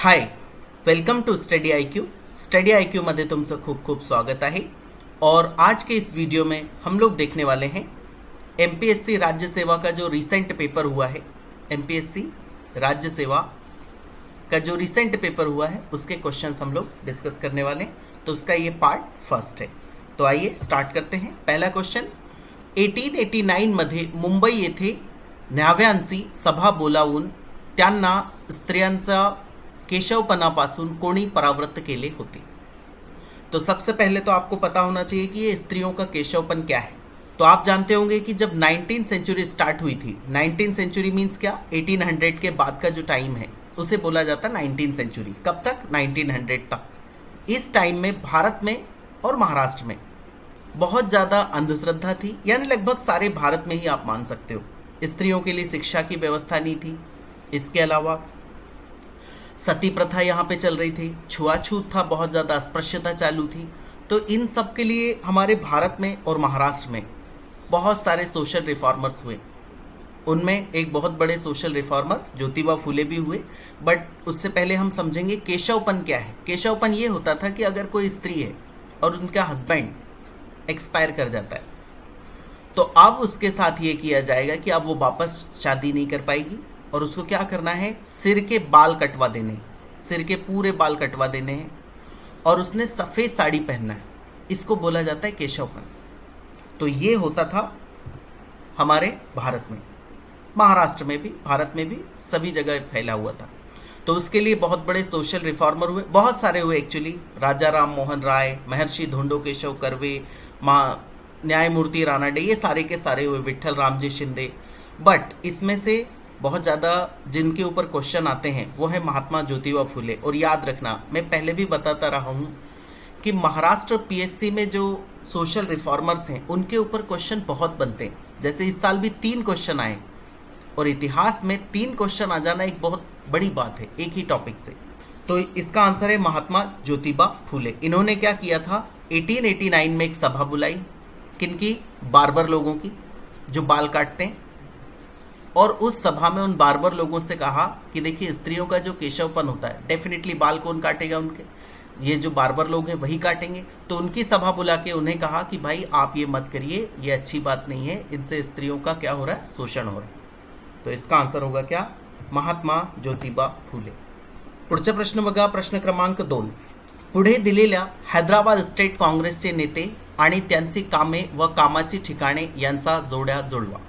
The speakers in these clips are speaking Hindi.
Hi, welcome to study IQ. Study IQ मध्ये तुमचं खूप खूप स्वागत आहे। और आज के इस वीडियो में हम लोग देखने वाले हैं एमपीएससी राज्य सेवा का जो रिसेंट पेपर हुआ है, एमपीएससी राज्य सेवा का जो रिसेंट पेपर हुआ है उसके क्वेश्चंस हम लोग डिस्कस करने वाले हैं। तो उसका ये पार्ट फर्स्ट है। तो आइए स्टार्ट करते हैं। पहला क्वेश्चन, 1889 मध्ये मुंबई येथे न्हाव्यांची सभा बोलावून त्यांना स्त्रियांचा केशवपनापासून कोणी परावृत्त केले होते। तो सबसे पहले तो आपको पता होना चाहिए कि ये स्त्रियों का केशवपन क्या है। तो आप जानते होंगे कि जब 19th सेंचुरी स्टार्ट हुई थी, 19th सेंचुरी मीन्स क्या, 1800 के बाद का जो टाइम है उसे बोला जाता है 19th सेंचुरी। कब तक? 1900 तक। इस टाइम में भारत में और महाराष्ट्र में बहुत ज़्यादा अंधश्रद्धा थी, यानी लगभग सारे भारत में ही आप मान सकते हो। स्त्रियों के लिए शिक्षा की व्यवस्था नहीं थी। इसके अलावा सती प्रथा यहाँ पे चल रही थी, छुआछूत था, बहुत ज़्यादा अस्पृश्यता चालू थी। तो इन सब के लिए हमारे भारत में और महाराष्ट्र में बहुत सारे सोशल रिफॉर्मर्स हुए। उनमें एक बहुत बड़े सोशल रिफॉर्मर ज्योतिबा फुले भी हुए। बट उससे पहले हम समझेंगे केशवपन क्या है। केशवपन ये होता था कि अगर कोई स्त्री है और उनका हस्बैंड एक्सपायर कर जाता है तो अब उसके साथ ये किया जाएगा कि अब वो वापस शादी नहीं कर पाएगी और उसको क्या करना है, सिर के बाल कटवा देने, सिर के पूरे बाल कटवा देने हैं और उसने सफ़ेद साड़ी पहनना है। इसको बोला जाता है केशवपन। तो ये होता था हमारे भारत में, महाराष्ट्र में भी, भारत में भी, सभी जगह फैला हुआ था। तो उसके लिए बहुत बड़े सोशल रिफॉर्मर हुए, बहुत सारे हुए एक्चुअली। राजा राम मोहन राय, महर्षि धोंडो केशव कर्वे, न्यायमूर्ति रानाडे, ये सारे के सारे हुए, विट्ठल रामजी शिंदे। बट इसमें से बहुत ज़्यादा जिनके ऊपर क्वेश्चन आते हैं वो है महात्मा ज्योतिबा फुले। और याद रखना, मैं पहले भी बताता रहा हूँ कि महाराष्ट्र पीएससी में जो सोशल रिफॉर्मर्स हैं उनके ऊपर क्वेश्चन बहुत बनते हैं। जैसे इस साल भी 3 क्वेश्चन आए और इतिहास में 3 क्वेश्चन आ जाना एक बहुत बड़ी बात है एक ही टॉपिक से। तो इसका आंसर है महात्मा ज्योतिबा फुले। इन्होंने क्या किया था, 1889 में एक सभा बुलाई, किनकी? बार्बर लोगों की, जो बाल काटते हैं। और उस सभा में उन बार्बर लोगों से कहा कि देखिए, स्त्रियों का जो केशवपन होता है, डेफिनेटली बाल कौन काटेगा? उनके ये जो बार्बर लोग हैं वही काटेंगे। तो उनकी सभा बुला के उन्हें कहा कि भाई आप ये मत करिए, ये अच्छी बात नहीं है, इनसे स्त्रियों का क्या हो रहा है, शोषण हो रहा है। तो इसका आंसर होगा क्या? महात्मा ज्योतिबा फुले। पुढचा प्रश्न बघा, प्रश्न क्रमांक 2। पुढे दिलेल्या हैदराबाद स्टेट काँग्रेसचे नेते आणि त्यांची कामे व कामाची ठिकाणे यांचा जोड्या जुळवा।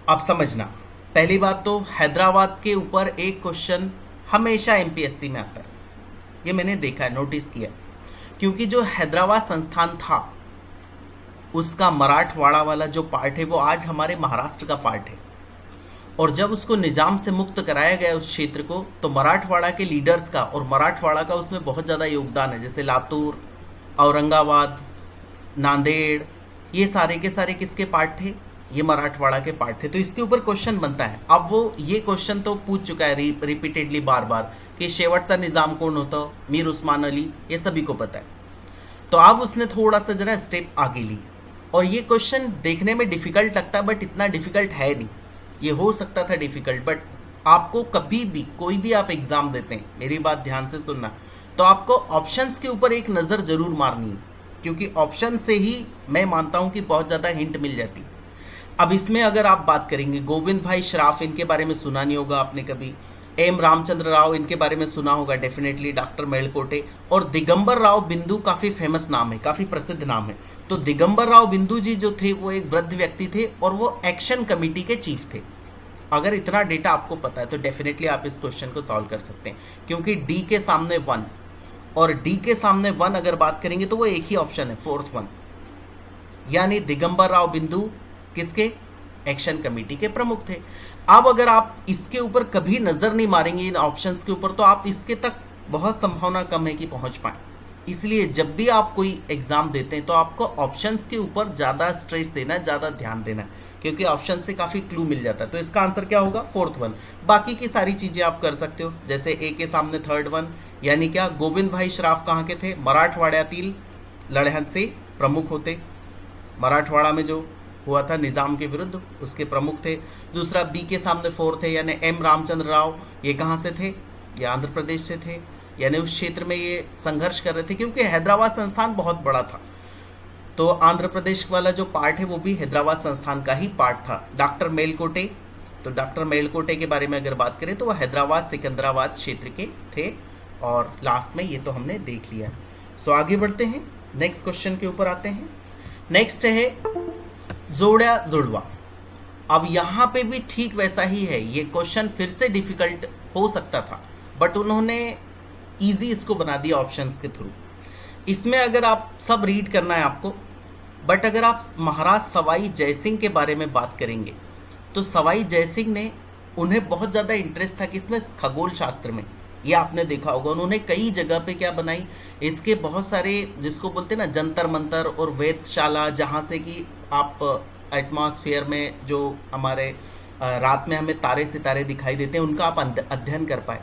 अब समझना, पहली बात तो हैदराबाद के ऊपर एक क्वेश्चन हमेशा एमपीएससी में आता है। ये मैंने देखा है, नोटिस किया, क्योंकि जो हैदराबाद संस्थान था उसका मराठवाड़ा वाला जो पार्ट है वो आज हमारे महाराष्ट्र का पार्ट है। और जब उसको निजाम से मुक्त कराया गया उस क्षेत्र को, तो मराठवाड़ा के लीडर्स का और मराठवाड़ा का उसमें बहुत ज़्यादा योगदान है। जैसे लातूर, औरंगाबाद, नांदेड़, ये सारे के सारे किसके पार्ट थे? ये मराठवाड़ा के पार्ट थे। तो इसके ऊपर क्वेश्चन बनता है। अब वो ये क्वेश्चन तो पूछ चुका है रिपीटेडली बार बार कि शेवटचा निजाम कौन होता, मीर उस्मान अली, ये सभी को पता है। तो अब उसने थोड़ा सा जरा स्टेप आगे ली और ये क्वेश्चन देखने में डिफिकल्ट लगता है, बट इतना डिफिकल्ट है नहीं। ये हो सकता था डिफिकल्ट, बट आपको कभी भी कोई भी आप एग्जाम देते हैं, मेरी बात ध्यान से सुनना, तो आपको ऑप्शंस के ऊपर एक नज़र जरूर मारनी है, क्योंकि ऑप्शन से ही मैं मानता हूँ कि बहुत ज़्यादा हिंट मिल जाती है। अब इसमें अगर आप बात करेंगे, गोविंद भाई श्राफ, इनके बारे में सुना नहीं होगा आपने कभी। एम रामचंद्र राव, इनके बारे में सुना होगा डेफिनेटली। डॉक्टर मेलकोटे और दिगंबर राव बिंदु काफ़ी फेमस नाम है, काफ़ी प्रसिद्ध नाम है। तो दिगंबर राव बिंदु जी जो थे वो एक वृद्ध व्यक्ति थे और वो एक्शन कमेटी के चीफ थे। अगर इतना डेटा आपको पता है तो डेफिनेटली आप इस क्वेश्चन को सॉल्व कर सकते हैं, क्योंकि डी के सामने 1 और डी के सामने 1 अगर बात करेंगे तो वो एक ही ऑप्शन है, 4th 1, यानी दिगंबर राव बिंदु किसके? एक्शन कमेटी के प्रमुख थे। अब अगर आप इसके ऊपर कभी नजर नहीं मारेंगे इन ऑप्शंस के ऊपर, तो आप इसके तक बहुत संभावना कम है कि पहुंच पाए। इसलिए जब भी आप कोई एग्जाम देते हैं तो आपको ऑप्शंस के ऊपर ज़्यादा स्ट्रेस देना है, ज़्यादा ध्यान देना है, क्योंकि ऑप्शन से काफ़ी क्लू मिल जाता है। तो इसका आंसर क्या होगा? 4th 1। बाकी की सारी चीज़ें आप कर सकते हो, जैसे ए के सामने 3rd 1, यानी क्या, गोविंद भाई श्राफ कहाँ के थे? मराठवाड्यातील लढ्यांचे प्रमुख होते। मराठवाड़ा में जो हुआ था निज़ाम के विरुद्ध, उसके प्रमुख थे। दूसरा बी के सामने 4 थे, यानी एम रामचंद्र राव, ये कहाँ से थे? ये आंध्र प्रदेश से थे। यानी उस क्षेत्र में ये संघर्ष कर रहे थे, क्योंकि हैदराबाद संस्थान बहुत बड़ा था। तो आंध्र प्रदेश वाला जो पार्ट है वो भी हैदराबाद संस्थान का ही पार्ट था। डॉक्टर मेलकोटे, तो डॉक्टर मेलकोटे के बारे में अगर बात करें तो वो हैदराबाद सिकंदराबाद क्षेत्र के थे। और लास्ट में ये तो हमने देख लिया। सो आगे बढ़ते हैं, नेक्स्ट क्वेश्चन के ऊपर आते हैं। नेक्स्ट है जोड़ा जुड़वा। अब यहाँ पे भी ठीक वैसा ही है, ये क्वेश्चन फिर से डिफिकल्ट हो सकता था, बट उन्होंने इजी इसको बना दिया ऑप्शंस के थ्रू। इसमें अगर आप सब रीड करना है आपको, बट अगर आप महाराज सवाई जयसिंह के बारे में बात करेंगे तो सवाई जयसिंह ने, उन्हें बहुत ज़्यादा इंटरेस्ट था किसमें, खगोल शास्त्र में। ये आपने देखा होगा, उन्होंने कई जगह पे क्या बनाई, इसके बहुत सारे जिसको बोलते हैं ना जंतर मंतर और वेधशाला, जहाँ से कि आप एटमॉस्फेयर में जो हमारे रात में हमें तारे सितारे दिखाई देते हैं उनका आप अध्ययन कर पाए।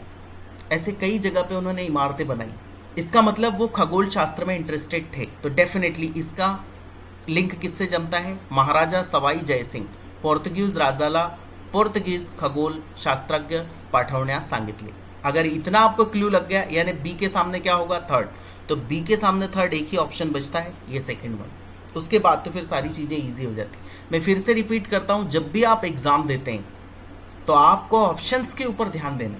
ऐसे कई जगह पे उन्होंने इमारतें बनाई। इसका मतलब वो खगोल शास्त्र में इंटरेस्टेड थे। तो डेफिनेटली इसका लिंक किससे जमता है, महाराजा सवाई जयसिंग पोर्तुगीज राजाला पोर्तुगीज खगोल शास्त्रज्ञ पाठवण्यास सांगितले। अगर इतना आपको क्लू लग गया, यानी बी के सामने क्या होगा, थर्ड। तो बी के सामने थर्ड एक ही ऑप्शन बचता है, ये सेकंड वन। उसके बाद तो फिर सारी चीज़ें इजी हो जाती। मैं फिर से रिपीट करता हूँ, जब भी आप एग्जाम देते हैं तो आपको ऑप्शंस के ऊपर ध्यान देना।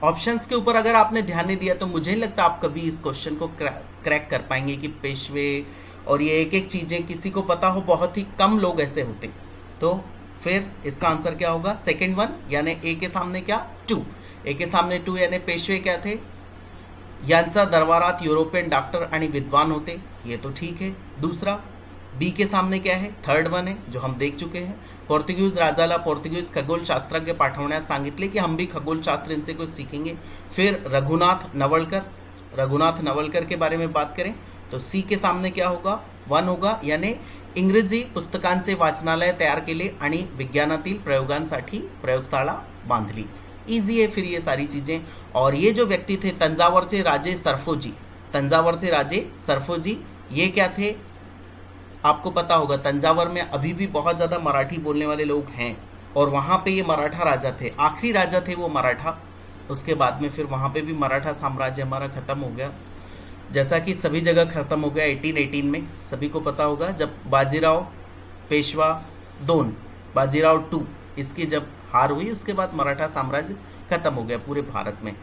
ऑप्शंस के ऊपर अगर आपने ध्यान नहीं दिया तो मुझे नहीं लगता आप कभी इस क्वेश्चन को क्रैक कर पाएंगे कि पेशवे और ये एक एक चीज़ें किसी को पता हो, बहुत ही कम लोग ऐसे होते। तो फिर इसका आंसर क्या होगा, सेकेंड वन, यानी ए के सामने क्या, टू। ए के सामने टू, यानी पेशवे क्या थे, यांचा दरबारात युरोपियन डॉक्टर आणि विद्वान होते, ये तो ठीक है। दूसरा बी के सामने क्या है, थर्ड वन है जो हम देख चुके हैं। पोर्तुगीज राजाला पोर्तुगीज खगोल शास्त्रज्ञ पाठवण्यास सांगितले, कि हम भी खगोल शास्त्र इनसे कुछ सीखेंगे। फिर रघुनाथ नवलकर के बारे में बात करें तो सी के सामने क्या होगा, वन होगा, यानी इंग्रजी पुस्तकांचे वाचनालय तयार केले आणि विज्ञानातील प्रयोगांसाठी प्रयोगशाळा बांधली। इजी है फिर ये सारी चीज़ें। और ये जो व्यक्ति थे तंजावरचे राजे सरफोजी, ये क्या थे आपको पता होगा, तंजावर में अभी भी बहुत ज़्यादा मराठी बोलने वाले लोग हैं और वहाँ पे ये मराठा राजा थे, आखिरी राजा थे वो मराठा। उसके बाद में फिर वहाँ पे भी मराठा साम्राज्य हमारा ख़त्म हो गया, जैसा कि सभी जगह ख़त्म हो गया 1818 में, सभी को पता होगा, जब बाजीराव पेशवा दोन, बाजीराव 2 इसकी जब हार हुई, उसके बाद मराठा साम्राज्य खत्म हो गया पूरे भारत में।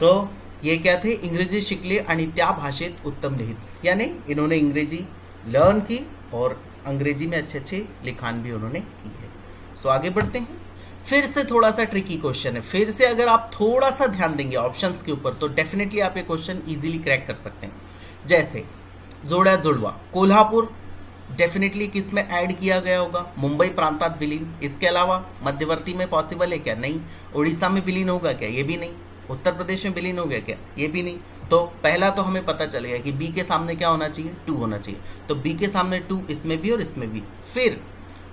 तो ये क्या थे, इंग्रजी शिकले आणि त्या भाषेत उत्तम लिहित, यानी इन्होंने अंग्रेजी लर्न की और अंग्रेजी में अच्छे अच्छे लिखान भी उन्होंने की है। सो आगे बढ़ते हैं। फिर से थोड़ा सा ट्रिकी क्वेश्चन है, फिर से अगर आप थोड़ा सा ध्यान देंगे ऑप्शंस के ऊपर तो डेफिनेटली आप ये क्वेश्चन इजीली क्रैक कर सकते हैं। जैसे जोड़ा जुड़वा, कोल्हापुर डेफिनेटली किस में ऐड किया गया होगा, मुंबई प्रांतात विलीन। इसके अलावा मध्यवर्ती में पॉसिबल है क्या, नहीं। उड़ीसा में विलीन होगा क्या, ये भी नहीं। उत्तर प्रदेश में विलीन हो गया क्या, ये भी नहीं। तो पहला तो हमें पता चलेगा कि बी के सामने क्या होना चाहिए, 2 होना चाहिए। तो बी के सामने 2 इसमें भी और इसमें भी। फिर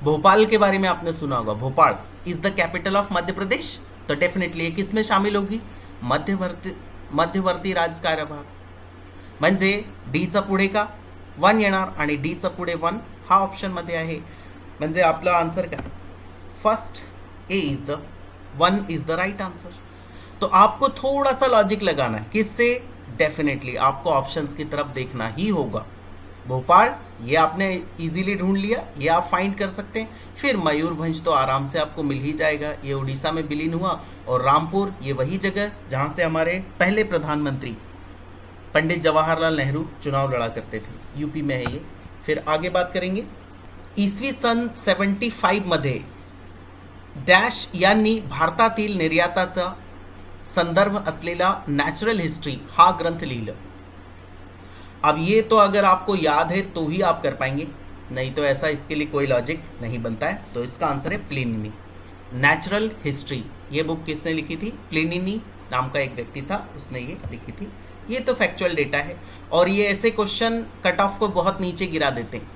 भोपाल के बारे में आपने सुना होगा, Bhopal is the capital of Madhya Pradesh, तो डेफिनेटली ये किस में शामिल होगी, मध्यवर्ती राजकारभार। म्हणजे डीचा पुढे का 1 येणार आणि डीचा पुढे 1 हा ऑप्शन मध्ये आहे। म्हणजे आपला आन्सर काय, first A is the 1 is the right answer. तो आपको थोड़ा सा लॉजिक लगाना है, किससे, डेफिनेटली आपको ऑप्शंस की तरफ देखना ही होगा। भोपाल ये आपने इजीली ढूंढ लिया, ये आप फाइंड कर सकते हैं। फिर मयूरभंज तो आराम से आपको मिल ही जाएगा, ये उड़ीसा में विलीन हुआ। और रामपुर ये वही जगह जहाँ से हमारे पहले प्रधानमंत्री पंडित जवाहरलाल नेहरू चुनाव लड़ा करते थे, यूपी में है ये। फिर आगे बात करेंगे, इसवी सन 75 मध्ये डॅश यांनी भारतातील निर्याताचा संदर्भ असलेला नॅचरल हिस्ट्री हा ग्रंथ लिहिलं। अब ये तो अगर आपको याद है तो ही आप कर पाएंगे, नहीं तो ऐसा इसके लिए कोई लॉजिक नहीं बनता है। तो इसका आंसर है प्लिनी। नेचुरल हिस्ट्री ये बुक किसने लिखी थी, प्लिनी नाम का एक व्यक्ति था, उसने ये लिखी थी। ये तो फैक्चुअल डेटा है और ये ऐसे क्वेश्चन कट ऑफ को बहुत नीचे गिरा देते हैं।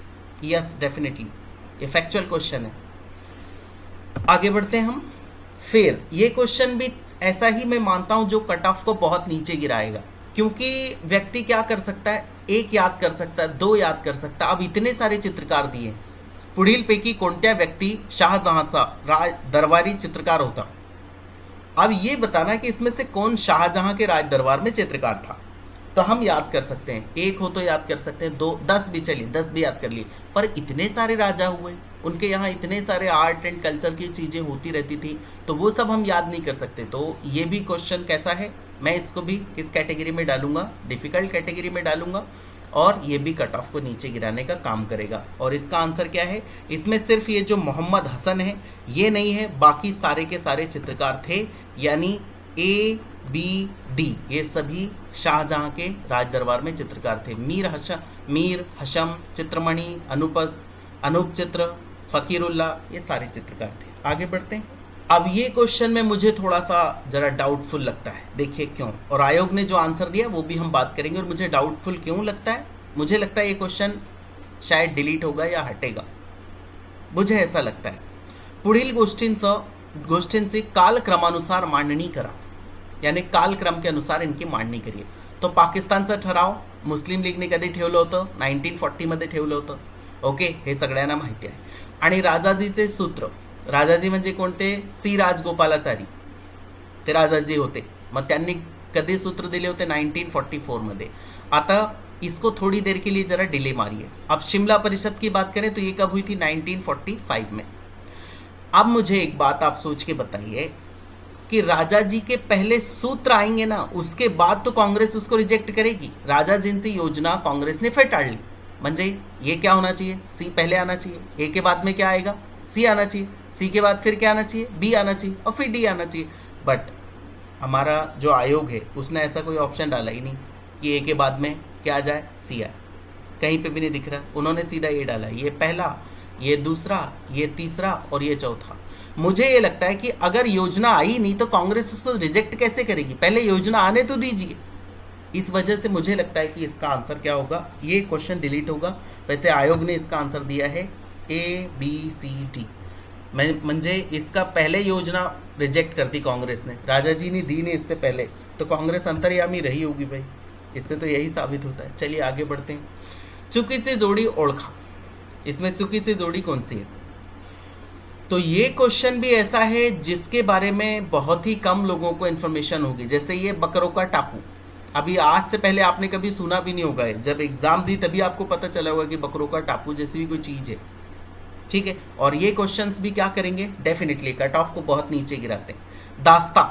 यस डेफिनेटली ये फैक्चुअल क्वेश्चन है। आगे बढ़ते हैं हम। फिर ये क्वेश्चन भी ऐसा ही मैं मानता हूं जो कट ऑफ को बहुत नीचे गिराएगा, क्योंकि व्यक्ति क्या कर सकता है, 1 याद कर सकता है, 2 याद कर सकता है। अब इतने सारे चित्रकार दिए, पुढीलपैकी कोणत्या व्यक्ती शहाजहांचा दरबारी चित्रकार होता, अब ये बताना कि इसमें से कौन शाहजहां के राज दरबार में चित्रकार था। तो हम याद कर सकते हैं, एक हो तो याद कर सकते हैं, 2 10 भी चलिए, 10 भी याद कर लिए। पर इतने सारे राजा हुए, उनके यहाँ इतने सारे आर्ट एंड कल्चर की चीज़ें होती रहती थी, तो वो सब हम याद नहीं कर सकते। तो ये भी क्वेश्चन कैसा है, मैं इसको भी किस कैटेगरी में डालूंगा, डिफिकल्ट कैटेगरी में डालूंगा, और ये भी कट ऑफ को नीचे गिराने का काम करेगा। और इसका आंसर क्या है, इसमें सिर्फ ये जो मोहम्मद हसन है ये नहीं है, बाकी सारे के सारे चित्रकार थे, यानी ए बी डी ये सभी शाहजहां के राज दरबार में चित्रकार थे। मीर हशम, चित्रमणि, अनूप चित्र, फकीरुल्ला, ये सारे चित्रकार थे। आगे बढ़ते हैं। अब ये क्वेश्चन में मुझे थोड़ा सा जरा डाउटफुल लगता है, देखिए क्यों, और आयोग ने जो आंसर दिया वो भी हम बात करेंगे। और मुझे डाउटफुल क्यों लगता है, मुझे लगता है ये क्वेश्चन शायद डिलीट होगा या हटेगा, मुझे ऐसा लगता है। पुढील गोष्टींची कालक्रमानुसार मांडणी करा, यानी कालक्रम के अनुसार इनकी मांडणी करिए। तो पाकिस्तानचा ठराव मुस्लिम लीगने कधी ठेवलं होतं, 1940 मध्ये ठेवलं होतं, ओके, हे सगळ्यांना माहिती आहे। आणि राजाजीचे सूत्र, राजाजी म्हणजे कोणते, सी राजगोपालाचारी, ते राजाजी होते, मग त्यांनी कधी सूत्र दिले होते, 1944 मध्ये। आता इसको थोड़ी देर के लिए जरा डिले मारिए। अब शिमला परिषद की बात करें तो ये कब हुई थी, 1945 में। अब मुझे एक बात आप सोच के बताइए कि राजा जी के पहले सूत्र आएंगे ना, उसके बाद तो कांग्रेस उसको रिजेक्ट करेगी। राजाजींची योजना कांग्रेस ने फेटाळली, म्हणजे ये क्या होना चाहिए, सी पहले आना चाहिए, ए के बाद में क्या आएगा, सी आना चाहिए, सी के बाद फिर क्या आना चाहिए, बी आना चाहिए, और फिर डी आना चाहिए। बट हमारा जो आयोग है उसने ऐसा कोई ऑप्शन डाला ही नहीं कि ए के बाद में क्या आ जाए, सी आए, कहीं पे भी नहीं दिख रहा। उन्होंने सीधा ये डाला, ये पहला, ये दूसरा, ये तीसरा और ये चौथा। मुझे ये लगता है कि अगर योजना आई नहीं तो कांग्रेस उसको रिजेक्ट कैसे करेगी, पहले योजना आने तो दीजिए। इस वजह से मुझे लगता है कि इसका आंसर क्या होगा, ये क्वेश्चन डिलीट होगा। वैसे आयोग ने इसका आंसर दिया है ए बी सी डी, म्हणजे इसका पहले योजना रिजेक्ट करती कांग्रेस ने, राजाजी ने दी नहीं इससे पहले, तो कांग्रेस अंतर्यामी रही होगी भाई, इससे तो यही साबित होता है। चलिए आगे बढ़ते हैं। चुकीची जोड़ी ओळखा, इसमें चुकीची जोड़ी कौन सी है, तो ये क्वेश्चन भी ऐसा है जिसके बारे में बहुत ही कम लोगों को इन्फॉर्मेशन होगी। जैसे ये बकरों का टापू, अभी आज से पहले आपने कभी सुना भी नहीं होगा, जब एग्जाम दी तभी आपको पता चला होगा कि बकरों का टापू जैसी भी कोई चीज है, ठीक है। और ये क्वेश्चंस भी क्या करेंगे, डेफिनेटली कट ऑफ को बहुत नीचे गिराते हैं। दास्ता,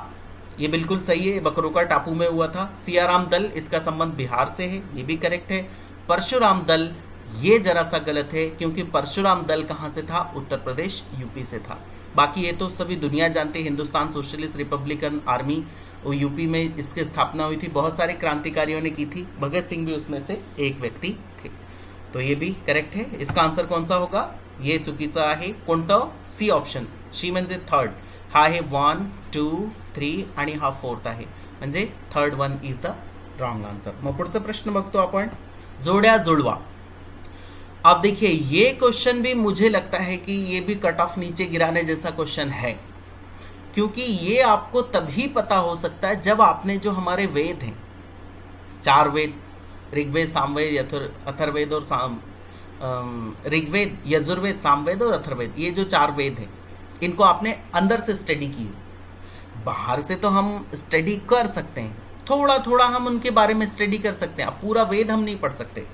ये बिल्कुल सही है, बकरों का टापू में हुआ था। सियाराम दल, इसका संबंध बिहार से है, ये भी करेक्ट है। परशुराम दल, ये जरा सा गलत है, क्योंकि परशुराम दल कहाँ से था, उत्तर प्रदेश यूपी से था। बाकी ये तो सभी दुनिया जानती है, हिंदुस्तान सोशलिस्ट रिपब्लिकन आर्मी, वो यूपी में इसकी स्थापना हुई थी, बहुत सारे क्रांतिकारियों ने की थी, भगत सिंह भी उसमें से एक व्यक्ति थे। तो ये भी करेक्ट है। इसका आंसर कौन सा होगा, ये चुकीचा आहे, कोणतं, सी ऑप्शन, शी म्हणजे थर्ड। हा आहे 1 2 3 आणि हा 4th आहे, म्हणजे third one is the wrong answer. मग पुढचा प्रश्न बघतो आपण, जोड्या जुळवा। अब देखिए ये क्वेश्चन भी मुझे लगता है कि ये भी कट ऑफ नीचे गिराने जैसा क्वेश्चन है, क्योंकि ये आपको तभी पता हो सकता है जब आपने जो हमारे वेद हैं, 4 वेद, ऋग्वेद, सामवेद, अथर्ववेद और ऋग्वेद, यजुर्वेद, सामवेद और अथर्ववेद, ये जो 4 वेद हैं, इनको आपने अंदर से स्टडी की। बाहर से तो हम स्टडी कर सकते हैं, थोड़ा थोड़ा हम उनके बारे में स्टडी कर सकते हैं, अब पूरा वेद हम नहीं पढ़ सकते,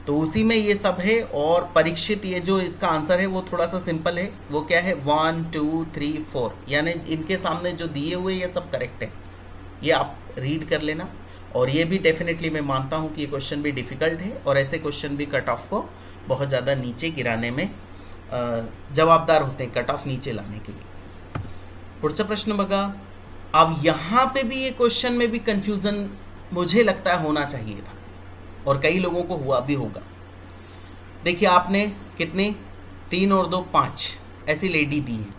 तो उसी में ये सब है। और परीक्षित, ये जो इसका आंसर है वो थोड़ा सा सिंपल है, वो क्या है, 1 2 3 4, यानी इनके सामने जो दिए हुए ये सब करेक्ट है, ये आप रीड कर लेना। और ये भी डेफिनेटली मैं मानता हूँ कि ये क्वेश्चन भी डिफिकल्ट है, और ऐसे क्वेश्चन भी कट ऑफ को बहुत ज़्यादा नीचे गिराने में जवाबदार होते हैं, कट ऑफ नीचे लाने के लिए। पुढचा प्रश्न बघा। अब यहाँ पे भी ये क्वेश्चन में भी कंफ्यूजन मुझे लगता है होना चाहिए था, और कई लोगों को हुआ भी होगा। देखिए आपने कितनी, 3 और 2 5 ऐसी लेडी दी है।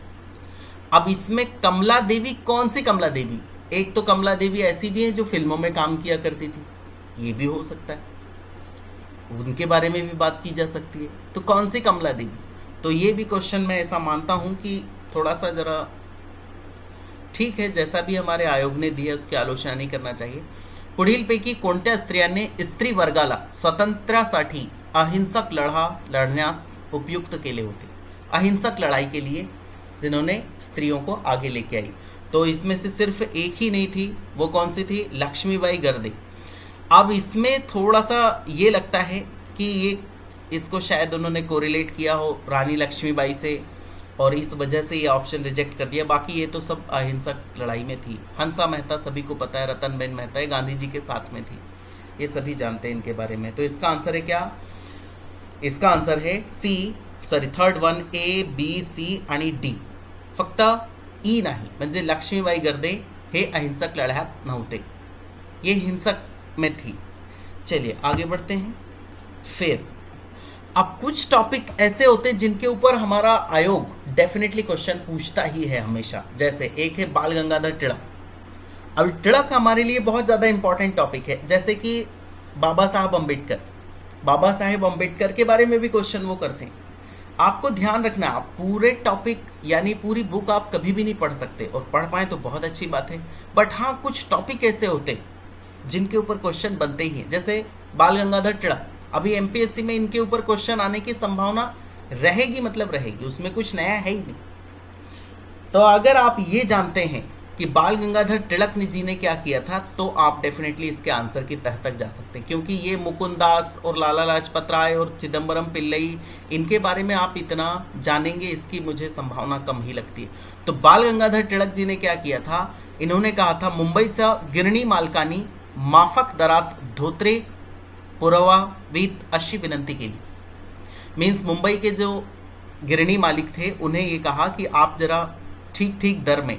अब इसमें कमला देवी, कौन सी कमला देवी, एक तो कमला देवी ऐसी भी है जो फिल्मों में काम किया करती थी, ये भी हो सकता है, उनके बारे में भी बात की जा सकती है। तो कौन सी कमला देवी, तो ये भी क्वेश्चन मैं ऐसा मानता हूं कि थोड़ा सा जरा ठीक है, जैसा भी हमारे आयोग ने दिया उसकी आलोचना नहीं करना चाहिए। पुढीलपैकी कोणत्या स्त्रियांनी स्त्री वर्गाला स्वातंत्र्यासाठी अहिंसक लढा लढण्यास उपयुक्त केले होते, अहिंसक लड़ाई के लिए जिन्होंने स्त्रियों को आगे लेके आई। तो इसमें से सिर्फ एक ही नहीं थी, वो कौन सी थी? लक्ष्मीबाई गर्दे। अब इसमें थोड़ा सा ये लगता है कि ये इसको शायद उन्होंने कोरिलेट किया हो रानी लक्ष्मीबाई से और इस वजह से ये ऑप्शन रिजेक्ट कर दिया। बाकी ये तो सब अहिंसक लड़ाई में थी। हंसा मेहता सभी को पता है, रतनबेन मेहता ये गांधी जी के साथ में थी, ये सभी जानते हैं इनके बारे में। तो इसका आंसर है क्या? इसका आंसर है third one, A B C आणि डी, फक्त ई नाही, म्हणजे लक्ष्मीबाई गर्दे हे अहिंसक लढ्यात नव्हते, ये हिंसक में थी। चलिए आगे बढ़ते हैं। फिर अब कुछ टॉपिक ऐसे होते हैं जिनके ऊपर हमारा आयोग डेफिनेटली क्वेश्चन पूछता ही है हमेशा। जैसे एक है बाल गंगाधर तिलक। अब तिलक हमारे लिए बहुत ज़्यादा इंपॉर्टेंट टॉपिक है। जैसे कि बाबा साहब अम्बेडकर के बारे में भी क्वेश्चन वो करते हैं। आपको ध्यान रखना, आप पूरे टॉपिक यानी पूरी बुक आप कभी भी नहीं पढ़ सकते, और पढ़ पाए तो बहुत अच्छी बात है, बट हाँ कुछ टॉपिक ऐसे होते हैं जिनके ऊपर क्वेश्चन बनते ही हैं। जैसे बाल गंगाधर तिलक, अभी एमपीएससी में इनके ऊपर क्वेश्चन आने की संभावना रहेगी, मतलब रहेगी, उसमें कुछ नया है ही नहीं। तो अगर आप ये जानते हैं कि बाल गंगाधर तिलक जी ने क्या किया था, तो आप डेफिनेटली इसके आंसर की तह तक जा सकते हैं, क्योंकि ये मुकुंदास और लाला लाजपत राय और चिदम्बरम पिल्लई, इनके बारे में आप इतना जानेंगे इसकी मुझे संभावना कम ही लगती है। तो बाल गंगाधर तिलक जी ने क्या किया था, इन्होंने कहा था मुंबईचा गिरणी मालकांनी माफक दरात धोत्रे पुरवावीत अशी विनंती केली। मीन्स मुंबई के जो गिरणी मालिक थे उन्हें ये कहा कि आप जरा ठीक ठीक दर में,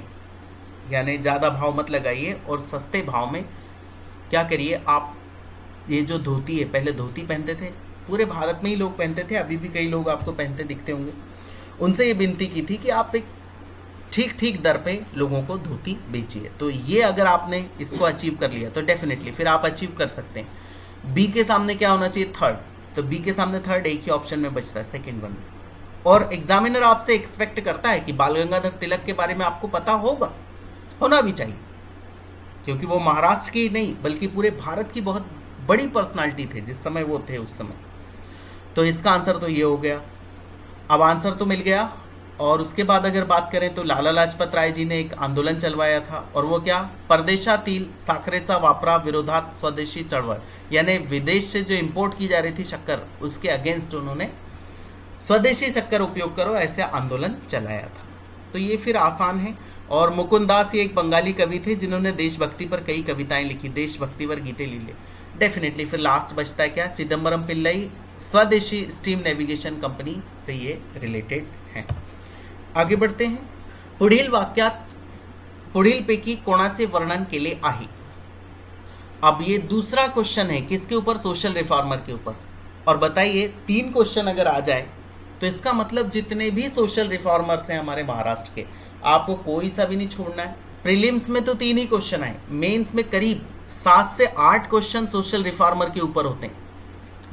यानी ज़्यादा भाव मत लगाइए और सस्ते भाव में क्या करिए, आप ये जो धोती है, पहले धोती पहनते थे, पूरे भारत में ही लोग पहनते थे, अभी भी कई लोग आपको पहनते दिखते होंगे, उनसे ये विनती की थी कि आप एक ठीक ठीक दर पे लोगों को धोती बेचिए। तो ये अगर आपने इसको अचीव कर लिया तो डेफिनेटली फिर आप अचीव कर सकते हैं। बी के सामने क्या होना चाहिए? थर्ड। तो बी के सामने थर्ड एक ही ऑप्शन में बचता है, सेकंड वन। और एग्जामिनर आपसे एक्सपेक्ट करता है कि बाल गंगाधर तिलक के बारे में आपको पता होगा, होना भी चाहिए, क्योंकि वो महाराष्ट्र की नहीं बल्कि पूरे भारत की बहुत बड़ी पर्सनालिटी थे जिस समय वो थे उस समय। तो इसका आंसर तो ये हो गया। अब आंसर तो मिल गया। और उसके बाद अगर बात करें तो लाला लाजपत राय जी ने एक आंदोलन चलवाया था, और वो क्या? परदेशातील साखरेचा वापरा विरोधात स्वदेशी चळवळ, यानी विदेश से जो इंपोर्ट की जा रही थी शक्कर, उसके अगेंस्ट उन्होंने स्वदेशी शक्कर उपयोग करो ऐसे आंदोलन चलाया था। तो ये फिर आसान है। और मुकुंदास ये एक बंगाली कवि थे जिन्होंने देशभक्ति पर कई कविताएं लिखी, देशभक्ति पर गीते लिखे। डेफिनेटली फिर लास्ट बचता है क्या? चिदम्बरम पिल्लई स्वदेशी स्टीम नेविगेशन कंपनी से ये रिलेटेड हैं। आगे बढ़ते हैं। पुढील वाक्यात पुढीलपैकी कोणाचे वर्णन केले आहे? अब ये दूसरा क्वेश्चन है, किसके ऊपर? सोशल रिफॉर्मर के ऊपर। और बताइए 3 क्वेश्चन अगर आ जाए तो इसका मतलब जितने भी सोशल रिफॉर्मर्स हैं हमारे महाराष्ट्र के, आपको कोई सा भी नहीं छोड़ना है। प्रीलिम्स में तो 3 ही क्वेश्चन आए, मेंस में करीब 7 से 8 क्वेश्चन सोशल रिफॉर्मर के ऊपर होते हैं।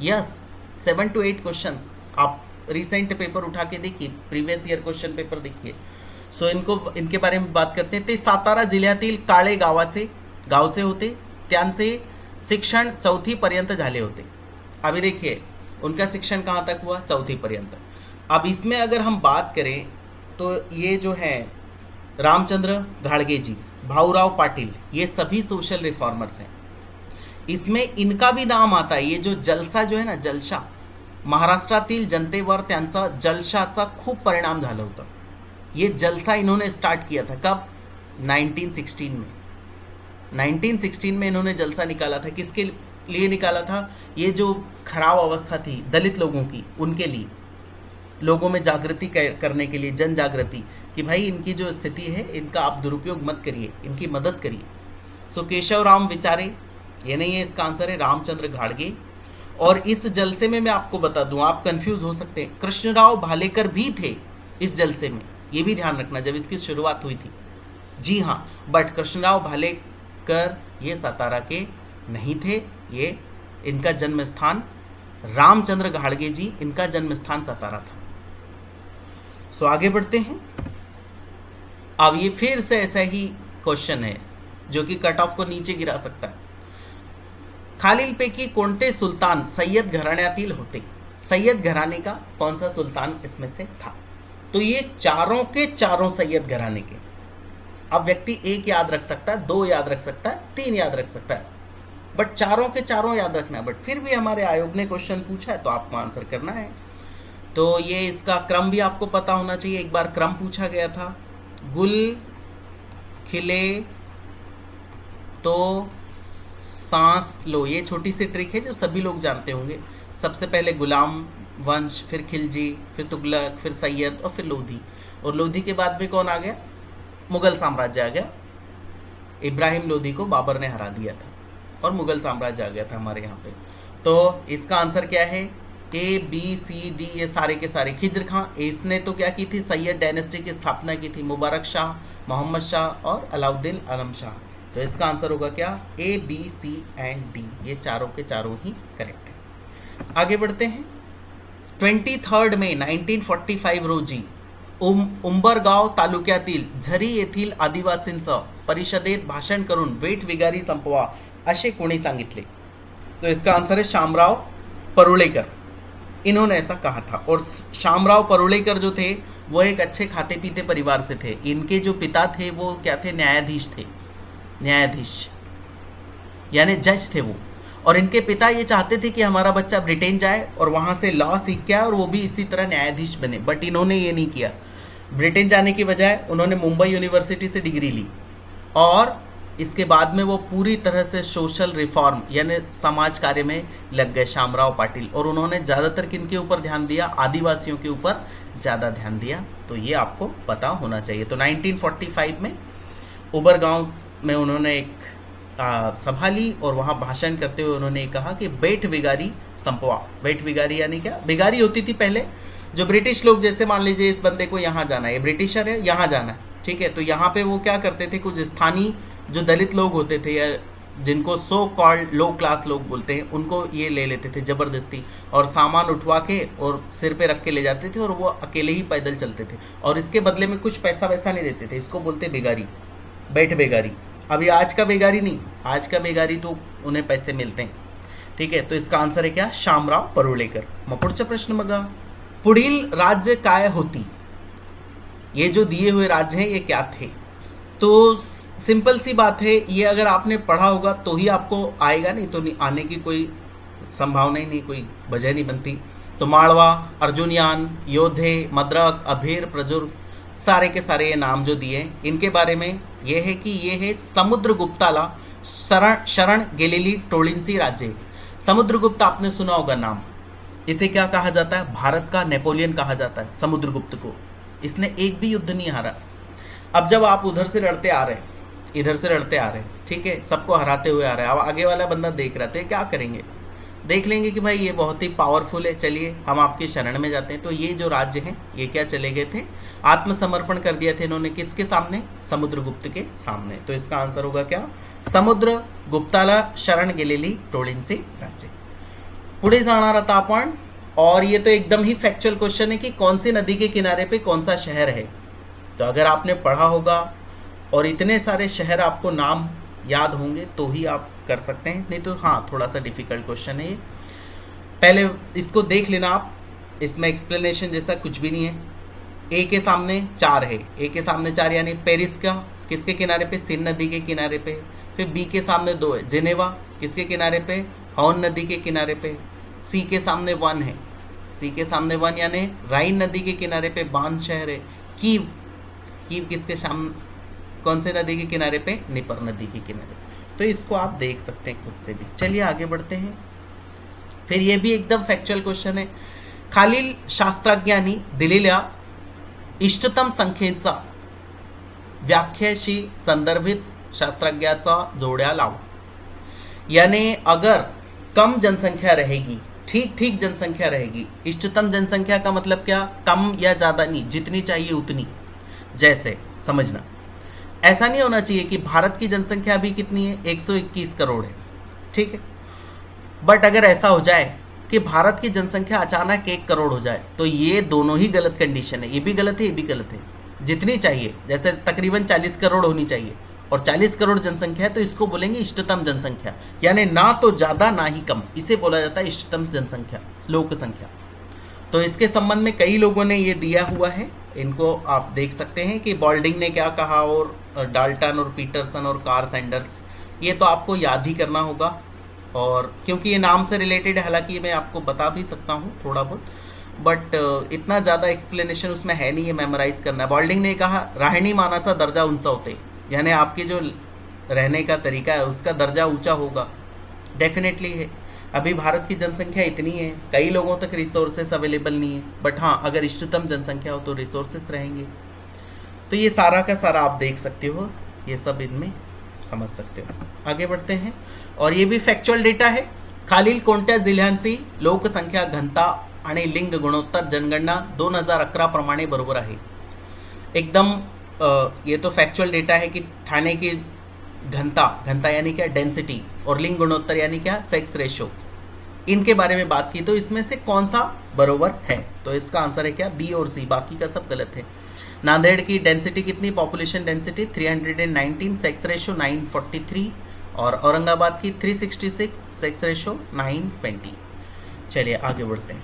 Yes, 7 to 8 questions. आप रिसेंट पेपर उठा के देखिए, प्रीवियस ईयर क्वेश्चन पेपर देखिए। सो इनके बारे में बात करते हैं। ते सातारा जिल्ह्यातील काळे गावचे होते, त्यांचे शिक्षण 4वी पर्यंत झाले होते। अभी देखिए उनका शिक्षण कहाँ तक हुआ? 4वी पर्यंत। अब इसमें अगर हम बात करें तो ये जो है रामचंद्र घाड़गे जी, भाऊराव पाटिल, ये सभी सोशल रिफॉर्मर्स हैं। इसमें इनका भी नाम आता है। ये जो जलसा जो है ना, जलसा, महाराष्ट्रातील जनतेवर त्यांचा जलशाचा खूप परिणाम झाला होता। ये जलसा इन्होंने स्टार्ट किया था कब? 1916 में। 1916 में इन्होंने जलसा निकाला था। किसके लिए निकाला था? ये जो खराब अवस्था थी दलित लोगों की, उनके लिए, लोगों में जागृति करने के लिए, जन जागृति, कि भाई इनकी जो स्थिति है इनका आप दुरुपयोग मत करिए, इनकी मदद करिए। सो केशवराम विचारे ये नहीं है, इसका आंसर है रामचंद्र घाड़गे। और इस जलसे में मैं आपको बता दूं, आप कंफ्यूज हो सकते हैं, कृष्णराव भालेकर भी थे इस जलसे में, ये भी ध्यान रखना जब इसकी शुरुआत हुई थी। जी हाँ, बट कृष्णराव भालेकर ये सातारा के नहीं थे, ये इनका जन्म स्थान, रामचंद्र घाड़गे जी, इनका जन्म स्थान सातारा था। सो आगे बढ़ते हैं। अब ये फिर से ऐसा ही क्वेश्चन है जो कि कट ऑफ को नीचे गिरा सकता है। खालीलपैकी कोणते सुल्तान सैयद घराण्यातील होते? सैयद घराने का कौन सा सुल्तान इसमें से था? तो ये चारों के चारों सैयद घराने के। अब व्यक्ति एक याद रख सकता है, दो याद रख सकता है, तीन याद रख सकता है, बट चारों के चारों याद रखना है। बट फिर भी हमारे आयोग ने क्वेश्चन पूछा है तो आपको आंसर करना है। तो ये इसका क्रम भी आपको पता होना चाहिए। एक बार क्रम पूछा गया था, गुल खिले तो सांस लो, ये छोटी सी ट्रिक है जो सभी लोग जानते होंगे। सबसे पहले गुलाम वंश, फिर खिलजी, फिर तुगलक, फिर सैयद और फिर लोधी। और लोधी के बाद भी कौन आ गया? मुगल साम्राज्य आ गया। इब्राहिम लोधी को बाबर ने हरा दिया था और मुगल साम्राज्य आ गया था हमारे यहाँ पे। तो इसका आंसर क्या है? ए बी सी डी, ये सारे के सारे। खिज्र खां, इसने तो क्या की थी? सैयद डायनेस्टी की स्थापना की थी। मुबारक शाह, मोहम्मद शाह और अलाउद्दीन आलम शाह। तो इसका आंसर होगा क्या? A B C and D, ये चारों के चारों ही करेक्ट है। आगे बढ़ते हैं। 23 मे 1945 रोजी उंबरगाव तालुक्यातील झरी येथील आदिवासींचं परिषदेत भाषण करून वेठ विगारी संपवा असे कोणी सांगितले? तो इसका आंसर है शामराव परुलेकर। इन्होंने ऐसा कहा था। और शामराव परुलेकर जो थे वो एक अच्छे खाते पीते परिवार से थे। इनके जो पिता थे वो क्या थे? न्यायाधीश थे, न्यायाधीश यानी जज थे वो। और इनके पिता ये चाहते थे कि हमारा बच्चा ब्रिटेन जाए और वहाँ से लॉ सीख के आए और वो भी इसी तरह न्यायाधीश बने। बट इन्होंने ये नहीं किया। ब्रिटेन जाने की बजाय उन्होंने मुंबई यूनिवर्सिटी से डिग्री ली और इसके बाद में वो पूरी तरह से सोशल रिफॉर्म यानी समाज कार्य में लग गए शामराव पाटिल। और उन्होंने ज़्यादातर किन के ऊपर ध्यान दिया? आदिवासियों के ऊपर ज़्यादा ध्यान दिया। तो ये आपको पता होना चाहिए। तो 1945 में उबरगांव में उन्होंने एक सभा ली और वहाँ भाषण करते हुए उन्होंने कहा कि बेट विगारी संपवा। बेट विगारी यानी क्या? बिगारी होती थी पहले, जो ब्रिटिश लोग, जैसे मान लीजिए इस बंदे को यहाँ जाना है, ये ब्रिटिशर है, यहाँ जाना है, ठीक है, तो यहाँ पे वो क्या करते थे? कुछ स्थानीय जो दलित लोग होते थे या जिनको सो कॉल्ड लो क्लास लोग बोलते हैं, उनको ये ले लेते थे ज़बरदस्ती और सामान उठवा के और सिर पे रख के ले जाते थे और वो अकेले ही पैदल चलते थे और इसके बदले में कुछ पैसा वैसा नहीं देते थे। इसको बोलते बेगारी, बैठ बेगारी। अभी आज का बेगारी नहीं, आज का बेगारी तो उन्हें पैसे मिलते हैं, ठीक है। तो इसका आंसर है क्या? शामराव परुलेकर। मग पुढचा प्रश्न बघा, पुढील राज्य काय होती? ये जो दिए हुए राज्य हैं ये क्या थे? तो सिंपल सी बात है, ये अगर आपने पढ़ा होगा तो ही आपको आएगा, नहीं तो नहीं आने की कोई संभावना ही नहीं, कोई वजह नहीं बनती। तो माळवा, अर्जुनयान, योधे, मद्रक, अभेर, प्रजुर, सारे के सारे ये नाम जो दिए इनके बारे में ये है कि ये है समुद्रगुप्ताला शरण गेलेली टोळींची राज्य। समुद्रगुप्त आपने सुना होगा नाम। इसे क्या कहा जाता है? भारत का नेपोलियन कहा जाता है समुद्रगुप्त को। इसने एक भी युद्ध नहीं हारा। अब जब आप उधर से लड़ते आ रहे, इधर से लड़ते आ रहे, ठीक है, सबको हराते हुए आ रहे, अब आगे वाला बंदा देख रहा है, क्या करेंगे? देख लेंगे कि भाई ये बहुत ही पावरफुल है, चलिए हम आपकी शरण में जाते हैं। तो ये जो राज्य हैं ये क्या चले गए थे? आत्मसमर्पण कर दिया थे इन्होंने। किसके सामने? समुद्रगुप्त के सामने। तो इसका आंसर होगा क्या? समुद्रगुप्ताला शरण गेलेली टोळींचे राज्य। पुढे जाणार आता आपण, और ये तो एकदम ही फैक्चुअल क्वेश्चन है कि कौन सी नदी के किनारे पे कौन सा शहर है। तो अगर आपने पढ़ा होगा और इतने सारे शहर आपको नाम याद होंगे तो ही आप कर सकते हैं, नहीं तो हाँ थोड़ा सा डिफिकल्ट क्वेश्चन है ये। पहले इसको देख लेना आप, इसमें एक्सप्लेनेशन जैसा कुछ भी नहीं है। ए के सामने 4 है, ए के सामने 4 यानी पेरिस का किसके किनारे पे? सिन नदी के किनारे पे। फिर बी के सामने 2 है, जेनेवा किसके किनारे पे? हॉर्न नदी के किनारे पे। सी के सामने 1 है, सी के सामने 1 यानी राइन नदी के किनारे पे बान शहर है। कीव, कीव किसके सामने, कौन से नदी के किनारे पे? निपर नदी के किनारे। तो इसको आप देख सकते हैं खुद से भी। चलिए आगे बढ़ते हैं। फिर ये भी एकदम फैक्चुअल क्वेश्चन है। खालील शास्त्रज्ञांनी दिलेल्या इष्टतम संख्येचा व्याख्याशी संदर्भित शास्त्रज्ञाचा जोड्या लाव। यानी अगर कम जनसंख्या रहेगी, ठीक ठीक जनसंख्या रहेगी, इष्टतम जनसंख्या का मतलब क्या? कम या ज़्यादा नहीं, जितनी चाहिए उतनी। जैसे समझना, ऐसा नहीं होना चाहिए कि भारत की जनसंख्या अभी कितनी है? 121 करोड़ है, ठीक है, बट अगर ऐसा हो जाए कि भारत की जनसंख्या अचानक 1 करोड़ हो जाए तो ये दोनों ही गलत कंडीशन है। ये भी गलत है, ये भी गलत है। जितनी चाहिए, जैसे तकरीबन 40 करोड़ होनी चाहिए और 40 करोड़ जनसंख्या है तो इसको बोलेंगे इष्टतम जनसंख्या, यानी ना तो ज़्यादा ना ही कम, इसे बोला जाता है इष्टतम जनसंख्या, लोक संख्या। तो इसके संबंध में कई लोगों ने ये दिया हुआ है, इनको आप देख सकते हैं कि बॉल्डिंग ने क्या कहा और डाल्टन और पीटरसन और कार्ल सैंडर्स, ये तो आपको याद ही करना होगा। और क्योंकि ये नाम से रिलेटेड है, हालांकि मैं आपको बता भी सकता हूँ थोड़ा बहुत, बट इतना ज़्यादा एक्सप्लेनेशन उसमें है नहीं, ये मेमोराइज करना है। बॉल्डिंग ने कहा राहणीमानाचा दर्जा ऊंचा होते, यानी आपके जो रहने का तरीका है उसका दर्जा ऊंचा होगा, डेफिनेटली है। अभी भारत की जनसंख्या इतनी है, कई लोगों तक रिसोर्सेस अवेलेबल नहीं है, बट हाँ अगर इष्टतम जनसंख्या हो तो रिसोर्सेस रहेंगे। तो ये सारा का सारा आप देख सकते हो, ये सब इनमें समझ सकते हो। आगे बढ़ते हैं, और ये भी फॅक्च्युअल डेटा है। खालील कोणत्या जिल्ह्यांची लोकसंख्या घनता आणि लिंग गुणोत्तर जनगणना 2011 प्रमाणे बरोबर आहे? एकदम ये तो फैक्चुअल डेटा है कि ठाणे की घनता यानी क्या डेंसिटी, और लिंग गुणोत्तर यानी क्या सेक्स रेशो, इनके बारे में बात की, तो इसमें से कौन सा बरोबर है? तो इसका आंसर है क्या, बी और सी, बाकी का सब गलत है। नांदेड़ की डेंसिटी कितनी, पॉपुलेशन डेंसिटी 319, सेक्स रेशो 943, और औरंगाबाद की 366, सेक्स रेशो 920। चलिए आगे बढ़ते हैं।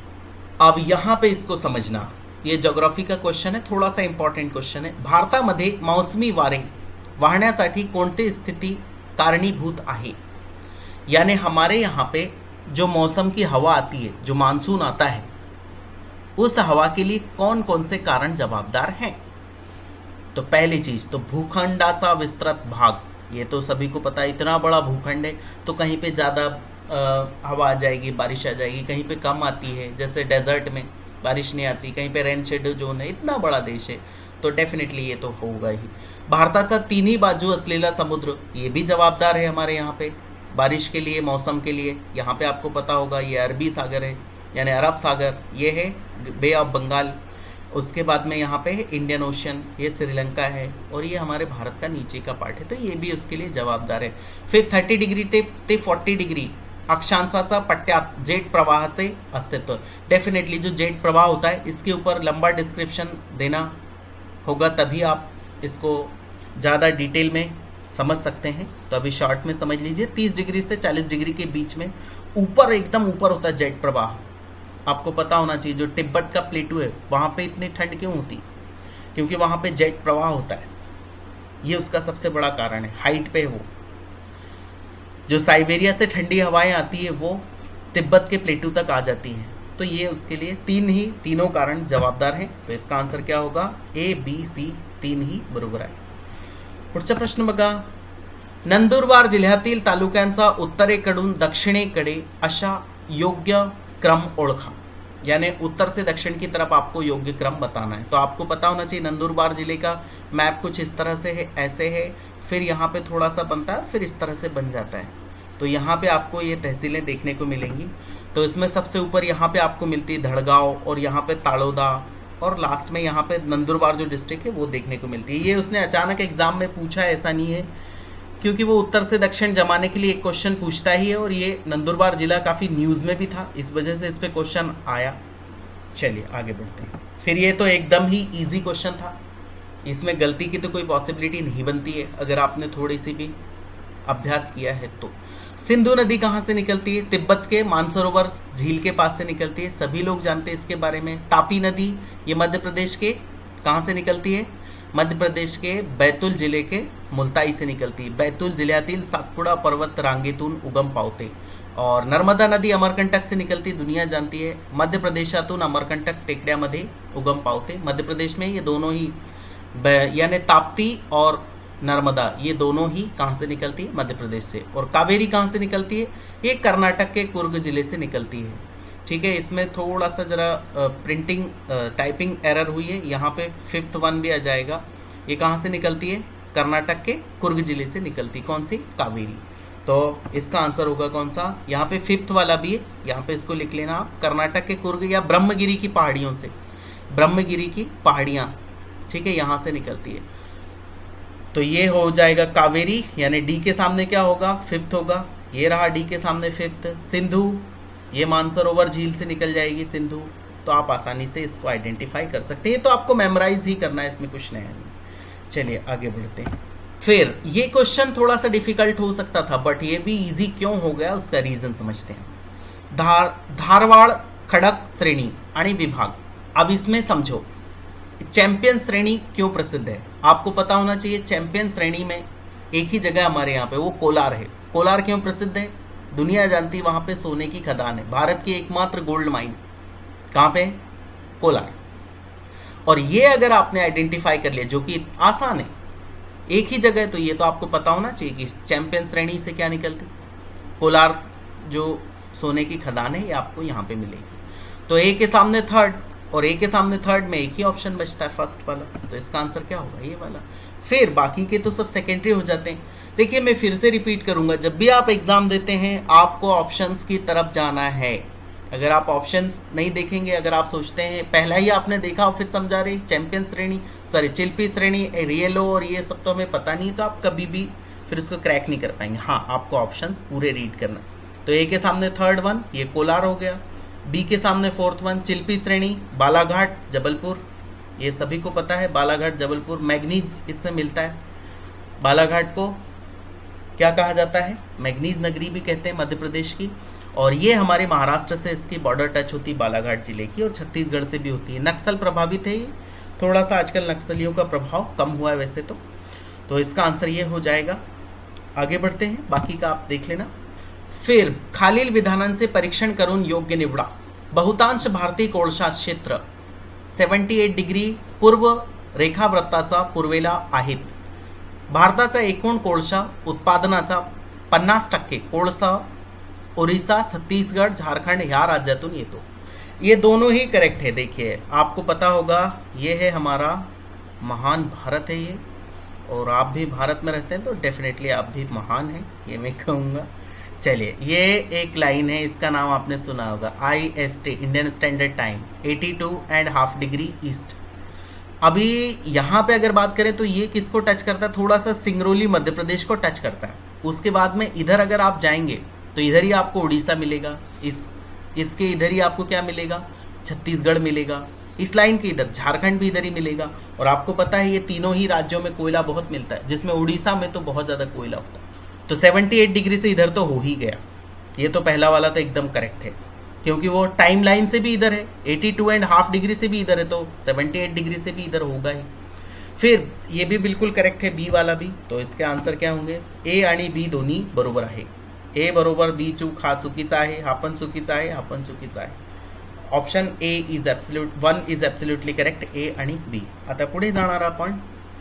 अब यहाँ पे इसको समझना, ये ज्योग्राफी का क्वेश्चन है, थोड़ा सा इंपॉर्टेंट क्वेश्चन है। भारतामध्ये मौसमी वारे वाहण्यासाठी कोणती स्थिति कारणीभूत आहे? यानी हमारे यहाँ पे जो मौसम की हवा आती है, जो मानसून आता है, उस हवा के लिए कौन कौन से कारण जवाबदार हैं? तो पहली चीज तो भूखंडाचा विस्तृत भाग, ये तो सभी को पता है, इतना बड़ा भूखंड है तो कहीं पे ज़्यादा हवा आ जाएगी, बारिश आ जाएगी, कहीं पे कम आती है, जैसे डेजर्ट में बारिश नहीं आती, कहीं पे रेन शेडो जोन है, इतना बड़ा देश है तो डेफिनेटली ये तो होगा ही। भारताचा तिन्ही बाजू असलेला समुद्र, ये भी जवाबदार है हमारे यहाँ पे बारिश के लिए, मौसम के लिए। यहाँ पे आपको पता होगा ये अरबी सागर है, यानी अरब सागर, ये है बे ऑफ बंगाल, उसके बाद में यहाँ पे है इंडियन ओशन, ये श्रीलंका है, और ये हमारे भारत का नीचे का पार्ट है, तो ये भी उसके लिए जवाबदार है। फिर 30 डिग्री ते 40 डिग्री अक्षांशाचा पट्ट्यात जेट प्रवाहाचे अस्तित्व, डेफिनेटली जो जेट प्रवाह होता है इसके ऊपर लंबा डिस्क्रिप्शन देना होगा, तभी आप इसको ज़्यादा डिटेल में समझ सकते हैं। तो अभी शॉर्ट में समझ लीजिए, 30 डिग्री से 40 डिग्री के बीच में ऊपर, एकदम ऊपर होता है जेट प्रवाह। आपको पता होना चाहिए जो तिब्बत का प्लेटू है वहाँ पे इतनी ठंड क्यों होती, क्योंकि वहाँ पे जेट प्रवाह होता है, ये उसका सबसे बड़ा कारण है, हाइट पे हो। जो साइबेरिया से ठंडी हवाएं आती है वो तिब्बत के प्लेटू तक आ जाती हैं, तो ये उसके लिए तीनों कारण जवाबदार हैं। तो इसका आंसर क्या होगा, ए बी सी, 3 ही बरोबर आहे। पुढचा प्रश्न बघा, नंदुरबार जिल्ह्यातील तालुक्यांचा उत्तरेकडून दक्षिणेकडे अशा योग्य क्रम ओळखा, यानी उत्तर से दक्षिण की तरफ आपको योग्य क्रम बताना है। तो आपको पता होना चाहिए नंदुरबार जिले का मैप कुछ इस तरह से है, ऐसे है, फिर यहाँ पे थोड़ा सा बनता है, फिर इस तरह से बन जाता है। तो यहाँ पे आपको ये तहसीलें देखने को मिलेंगी। तो इसमें सबसे ऊपर यहाँ पे आपको मिलती है धड़गांव, और यहाँ पे ताड़ोदा, और लास्ट में यहाँ पे नंदुरबार जो डिस्ट्रिक्ट है वो देखने को मिलती है। ये उसने अचानक एग्जाम में पूछा है, ऐसा नहीं है, क्योंकि वो उत्तर से दक्षिण जमाने के लिए एक क्वेश्चन पूछता ही है, और ये नंदुरबार जिला काफ़ी न्यूज़ में भी था, इस वजह से इस पर क्वेश्चन आया। चलिए आगे बढ़ते हैं। फिर ये तो एकदम ही ईजी क्वेश्चन था, इसमें गलती की तो कोई पॉसिबिलिटी नहीं बनती है अगर आपने थोड़ी सी भी अभ्यास किया है तो। सिंधु नदी कहाँ से निकलती है? तिब्बत के मानसरोवर झील के पास से निकलती है, सभी लोग जानते हैं इसके बारे में। तापी नदी ये मध्य प्रदेश के कहाँ से निकलती है? मध्य प्रदेश के बैतूल जिले के मुलताई से निकलती है। बैतूल जिल्ह्यातील सातपुडा पर्वत रांगेतून उगम पावते। और नर्मदा नदी अमरकंटक से निकलती, दुनिया जानती है। मध्य प्रदेशातून अमरकंटक टेकड्यामध्ये उगम पावते। मध्य प्रदेश में ये दोनों ही, यानी ताप्ती और नर्मदा, ये दोनों ही कहाँ से निकलती है? मध्य प्रदेश से। और कावेरी कहाँ से निकलती है? ये कर्नाटक के कुर्ग जिले से निकलती है। ठीक है, इसमें थोड़ा सा जरा प्रिंटिंग टाइपिंग एरर हुई है, यहाँ पे 5th वन भी आ जाएगा। ये कहाँ से निकलती है? कर्नाटक के कुर्ग जिले से निकलती। कौन सी? कावेरी। तो इसका आंसर होगा कौन सा? यहाँ पे 5th वाला भी है, यहाँ पे इसको लिख लेना आप, कर्नाटक के कुर्ग या ब्रह्मगिरी की पहाड़ियों से, ब्रह्मगिरी की पहाड़ियाँ, ठीक है, यहाँ से निकलती है। तो ये हो जाएगा कावेरी, यानी डी के सामने क्या होगा? 5th होगा। ये रहा डी के सामने 5th। सिंधु, ये मानसरोवर झील से निकल जाएगी सिंधु। तो आप आसानी से इसको आइडेंटिफाई कर सकते हैं। तो आपको मेमोराइज ही करना है, इसमें कुछ नया नहीं। चलिए आगे बढ़ते हैं। फिर ये क्वेश्चन थोड़ा सा डिफिकल्ट हो सकता था, बट ये भी इजी क्यों हो गया उसका रीजन समझते हैं। धारवाड़ खड़क श्रेणी आणि विभाग। अब इसमें समझो चैंपियन श्रेणी क्यों प्रसिद्ध है, आपको पता होना चाहिए। चैंपियन श्रेणी में एक ही जगह हमारे यहाँ पे, वो कोलार है। कोलार क्यों प्रसिद्ध है, दुनिया जानती है वहाँ पे सोने की खदान है, भारत की एकमात्र गोल्ड माइन कहाँ पे है, कोलार। और ये अगर आपने आइडेंटिफाई कर लिया, जो कि आसान है, एक ही जगह, तो ये तो आपको पता होना चाहिए कि चैंपियन श्रेणी से क्या निकलती, कोलार जो सोने की खदान है, ये आपको यहाँ पे मिलेगी। तो ए के सामने थर्ड और ए के सामने थर्ड में एक ही ऑप्शन बचता है, फर्स्ट वाला। तो इसका आंसर क्या होगा, ये वाला। फिर बाकी के तो सब सेकेंडरी हो जाते हैं। देखिए मैं फिर से रिपीट करूंगा, जब भी आप एग्जाम देते हैं आपको ऑप्शंस की तरफ जाना है। अगर आप ऑप्शंस नहीं देखेंगे, अगर आप सोचते हैं पहला ही आपने देखा और फिर समझा रहे चैंपियन श्रेणी, सॉरी चिल्पी श्रेणी, रियलो और ये सब तो हमें पता नहीं, तो आप कभी भी फिर उसको क्रैक नहीं कर पाएंगे। हाँ, आपको ऑप्शंस पूरे रीड करना। तो ए के सामने थर्ड वन ये कोलार हो गया, बी के सामने फोर्थ वन चिल्पी श्रेणी, बालाघाट जबलपुर, ये सभी को पता है, बालाघाट जबलपुर। मैग्नीज इससे मिलता है, बालाघाट को क्या कहा जाता है, मैग्नीज नगरी भी कहते हैं मध्य प्रदेश की। और ये हमारे महाराष्ट्र से इसकी बॉर्डर टच होती है, बालाघाट जिले की, और छत्तीसगढ़ से भी होती है। नक्सल प्रभावित है ये, थोड़ा सा आजकल नक्सलियों का प्रभाव कम हुआ है वैसे तो इसका आंसर ये हो जाएगा। आगे बढ़ते हैं, बाकी का आप देख लेना। फिर खालील विधानांचे परीक्षण करून योग्य निवडा। बहुतांश भारतीय कोळसा क्षेत्र 78 डिग्री पूर्व रेखावृत्ताचा पूर्वेला आहेत। भारताचा एकूण कोळसा उत्पादनाचा 50% कोळसा ओडिशा, छत्तीसगढ़, झारखंड ह्या राज्यातून येतो। ये दोनों ही करेक्ट है। देखिए आपको पता होगा ये है हमारा महान भारत है ये, और आप भी भारत में रहते हैं तो डेफिनेटली आप भी महान हैं, ये मैं कहूँगा। चलिए ये एक लाइन है, इसका नाम आपने सुना होगा, IST Indian standard time 82.5 degree east. अभी यहाँ पे अगर बात करें तो ये किसको टच करता है, थोड़ा सा सिंगरौली मध्य प्रदेश को टच करता है। उसके बाद में इधर अगर आप जाएंगे तो इधर ही आपको उड़ीसा मिलेगा, इसके इधर ही आपको क्या मिलेगा, छत्तीसगढ़ मिलेगा, इस लाइन के इधर झारखंड भी इधर ही मिलेगा। और आपको पता है ये तीनों ही राज्यों में कोयला बहुत मिलता है, जिसमें उड़ीसा में तो बहुत ज़्यादा कोयला होता है। तो 78 डिग्री से इधर तो हो ही गया, ये तो पहला वाला तो एकदम करेक्ट है, क्योंकि वो टाइम लाइन से भी इधर है, 82.5 डिग्री से भी इधर है, तो 78 डिग्री से भी इधर होगा ही। फिर ये भी बिल्कुल करेक्ट है, बी वाला भी। तो इसके आंसर क्या होंगे, ए आणि बी दोन्ही बरोबर आहे। ए बरोबर, बी चूक, हा चुकीचा आहे, हा पण चुकीचा आहे, हा पण चुकीचा आहे। Option A is absolute 1 is absolutely correct, A आणि बी। आता पुढे जाणार आपण,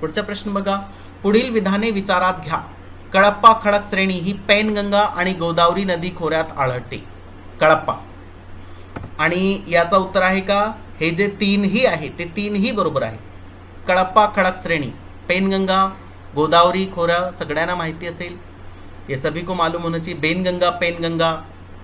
पुढचा प्रश्न बघा, पुढील विधाने विचारात घ्या। कळप्पा खडक श्रेणी ही पैनगंगा आणि गोदावरी नदी खोऱ्यात आढळते। कळप्पा, आणि याचा उत्तर आहे का, हे जे तीनही आहे ते तीनही बरोबर आहे। कळप्पा खडक श्रेणी, पेनगंगा, गोदावरी खोरा सगळ्यांना माहिती असेल, ये सभी को मालूम होना चाहिए। बेनगंगा, पेनगंगा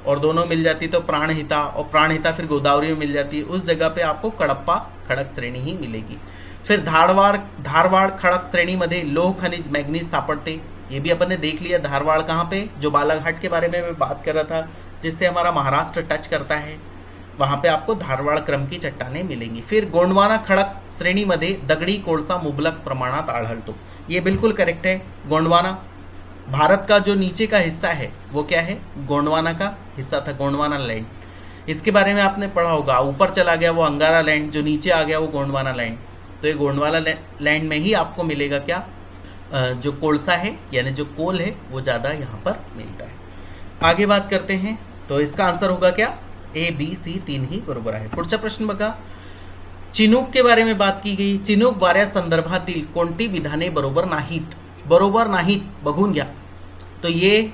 और दोनों मिल जाती तो प्राणहिता, और प्राणहिता फिर गोदावरी में मिल जाती है, उस जगह पे आपको कड़प्पा खड़क श्रेणी ही मिलेगी। फिर धारवाड़ खड़क श्रेणी मध्ये लोह खनिज मैग्नीज सापड़ते, ये भी अपन ने देख लिया। धारवाड़ कहाँ पे, जो बालाघाट के बारे में मैं बात कर रहा था, जिससे हमारा महाराष्ट्र टच करता है, वहाँ पे आपको धारवाड़ क्रम की चट्टानें मिलेंगी। फिर गोंडवाना खड़क श्रेणीमध्ये दगडी कोळसा मुबलक प्रमाणात आढळतो, ये बिल्कुल करेक्ट है। गोंडवाना भारत का जो नीचे का हिस्सा है वो क्या है, गोंडवाना का हिस्सा था, गोंडवाना लैंड। इसके बारे में आपने पढ़ा होगा, ऊपर चला गया वो अंगारा लैंड, जो नीचे आ गया वो गोंडवाना लैंड। तो ये गोंडवाना लैंड में ही आपको मिलेगा क्या, जो कोळसा है यानी जो कोल है वो ज़्यादा यहाँ पर मिलता है। आगे बात करते हैं, तो इसका आंसर होगा क्या, ए बी सी तीन ही बरोबर आहे। पुढचा प्रश्न बघा, चिनूक के बारे में बात की गई। चिनूक वाऱ्या संदर्भातील कोणती विधाने बरोबर नाहीत, बरोबर नाहीत बघून घ्या। तो ये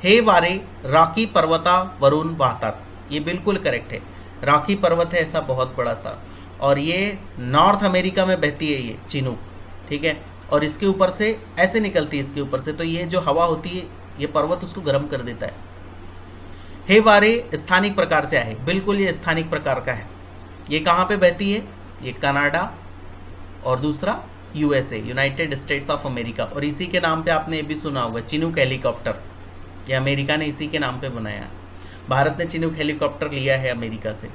हे वारे रॉकी पर्वतावरून वाहतात, ये बिल्कुल करेक्ट है। रॉकी पर्वत है ऐसा बहुत बड़ा सा, और ये नॉर्थ अमेरिका में बहती है ये चिनूक, ठीक है, और इसके ऊपर से ऐसे निकलती है इसके ऊपर से, तो ये जो हवा होती है ये पर्वत उसको गर्म कर देता है। हे वारे स्थानिक प्रकार से आहे, बिल्कुल ये स्थानिक प्रकार का है। ये कहाँ पे बहती है, ये कनाडा और दूसरा USA United states of America, और इसी के नाम पे आपने ये भी सुना होगा चिनूक हेलीकॉप्टर, ये अमेरिका ने इसी के नाम पे बनाया। भारत ने चिनूक हेलीकॉप्टर लिया है अमेरिका से।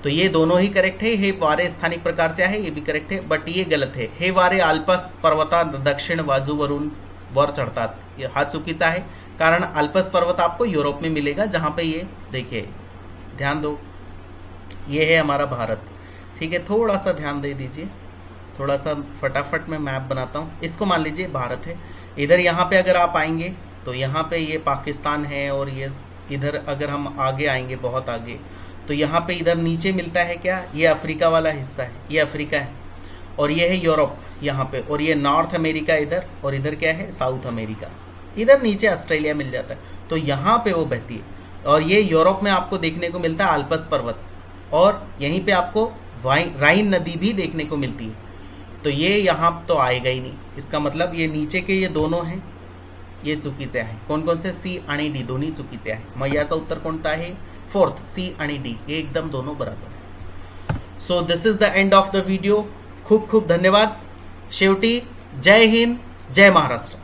तो ये दोनों ही करेक्ट है। हे वारे स्थानिक प्रकार से आहे, ये भी करेक्ट है, बट ये गलत है। हे वारे अल्पस पर्वता दक्षिण बाजूवरून वर चढ़तात, ये हा चुकीचा आहे, कारण अल्पस पर्वत आपको यूरोप में मिलेगा, जहाँ पे ये देखिए ध्यान दो, ये है हमारा भारत। ठीक है, थोड़ा सा ध्यान दे दीजिए, थोड़ा सा फटाफट मैं मैप बनाता हूँ। इसको मान लीजिए भारत है। इधर यहाँ पे अगर आप आएंगे तो यहाँ पे ये पाकिस्तान है, और ये इधर अगर हम आगे आएंगे बहुत आगे तो यहाँ पे इधर नीचे मिलता है क्या, ये अफ्रीका वाला हिस्सा है, ये अफ्रीका है, और ये है यूरोप यहाँ पे, और ये नॉर्थ अमेरिका इधर, और इधर क्या है साउथ अमेरिका, इधर नीचे ऑस्ट्रेलिया मिल जाता है। तो यहाँ पे वो बहती है, और ये यूरोप में आपको देखने को मिलता है आल्प्स पर्वत, और यहीं पे आपको राइन नदी भी देखने को मिलती है। तो ये यहाँ तो आएगा ही नहीं, इसका मतलब ये नीचे के ये दोनों हैं, ये चुकीचे आहे। कौन कौन से, सी आणि डी दोन्ही चुकीचे आहे। मग याचा उत्तर कोणता आहे, फोर्थ, सी आणि डी, हे एकदम दोनों बरोबर आहे। So this is the end of the video. खूप खूप धन्यवाद। शेवटी जय हिंद, जय महाराष्ट्र।